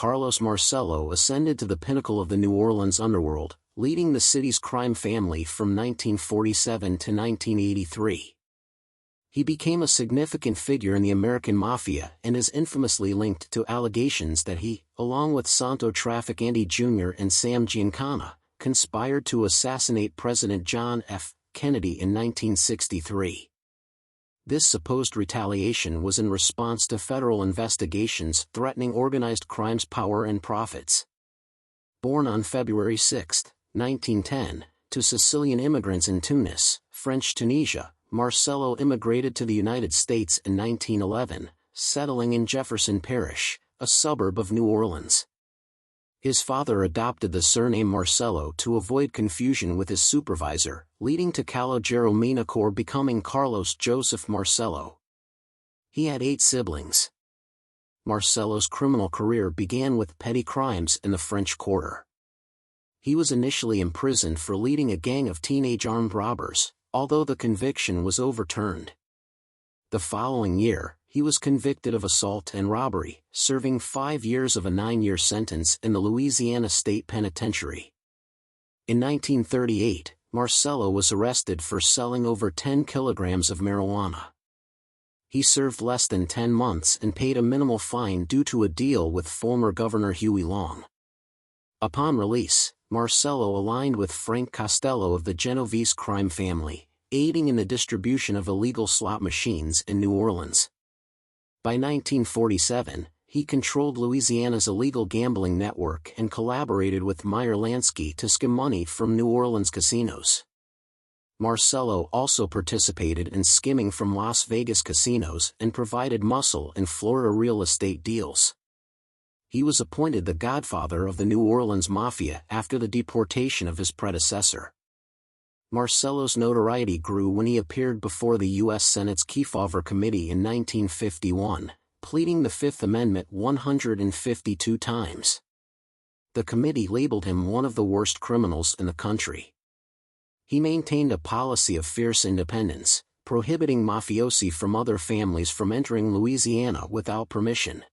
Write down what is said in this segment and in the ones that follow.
Carlos Marcello ascended to the pinnacle of the New Orleans underworld, leading the city's crime family from 1947 to 1983. He became a significant figure in the American Mafia and is infamously linked to allegations that he, along with Santo Trafficante Jr. and Sam Giancana, conspired to assassinate President John F. Kennedy in 1963. This supposed retaliation was in response to federal investigations threatening organized crime's power and profits. Born on February 6, 1910, to Sicilian immigrants in Tunis, French Tunisia, Marcello immigrated to the United States in 1911, settling in Jefferson Parish, a suburb of New Orleans. His father adopted the surname Marcello to avoid confusion with his supervisor, leading to Calogero Minacore becoming Carlos Joseph Marcello. He had 8 siblings. Marcello's criminal career began with petty crimes in the French Quarter. He was initially imprisoned for leading a gang of teenage armed robbers, although the conviction was overturned. The following year, he was convicted of assault and robbery, serving 5 years of a 9-year sentence in the Louisiana State Penitentiary. In 1938, Marcello was arrested for selling over 10 kilograms of marijuana. He served less than 10 months and paid a minimal fine due to a deal with former Governor Huey Long. Upon release, Marcello aligned with Frank Costello of the Genovese crime family, aiding in the distribution of illegal slot machines in New Orleans. By 1947, he controlled Louisiana's illegal gambling network and collaborated with Meyer Lansky to skim money from New Orleans casinos. Marcello also participated in skimming from Las Vegas casinos and provided muscle in Florida real estate deals. He was appointed the godfather of the New Orleans Mafia after the deportation of his predecessor. Marcello's notoriety grew when he appeared before the U.S. Senate's Kefauver Committee in 1951, pleading the Fifth Amendment 152 times. The committee labeled him one of the worst criminals in the country. He maintained a policy of fierce independence, prohibiting mafiosi from other families from entering Louisiana without permission.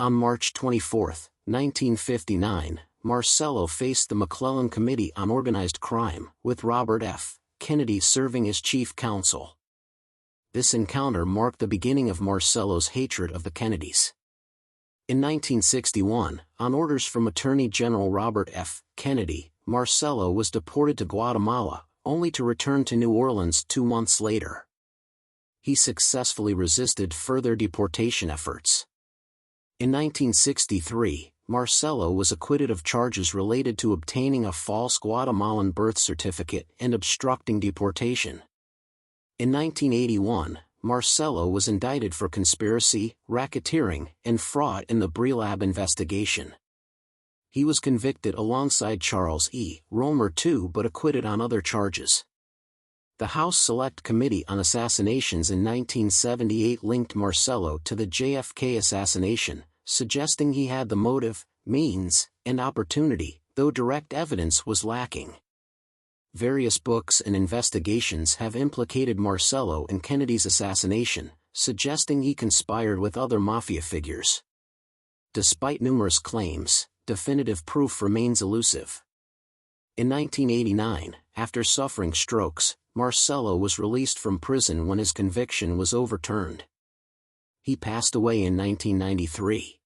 On March 24, 1959, Marcello faced the McClellan Committee on Organized Crime, with Robert F. Kennedy serving as chief counsel. This encounter marked the beginning of Marcello's hatred of the Kennedys. In 1961, on orders from Attorney General Robert F. Kennedy, Marcello was deported to Guatemala, only to return to New Orleans 2 months later. He successfully resisted further deportation efforts. In 1963, Marcello was acquitted of charges related to obtaining a false Guatemalan birth certificate and obstructing deportation. In 1981, Marcello was indicted for conspiracy, racketeering, and fraud in the Brelab investigation. He was convicted alongside Charles E. Romer II but acquitted on other charges. The House Select Committee on Assassinations in 1978 linked Marcello to the JFK assassination, suggesting he had the motive, means, and opportunity, though direct evidence was lacking. Various books and investigations have implicated Marcello in Kennedy's assassination, suggesting he conspired with other mafia figures. Despite numerous claims, definitive proof remains elusive. In 1989, after suffering strokes, Marcello was released from prison when his conviction was overturned. He passed away in 1993.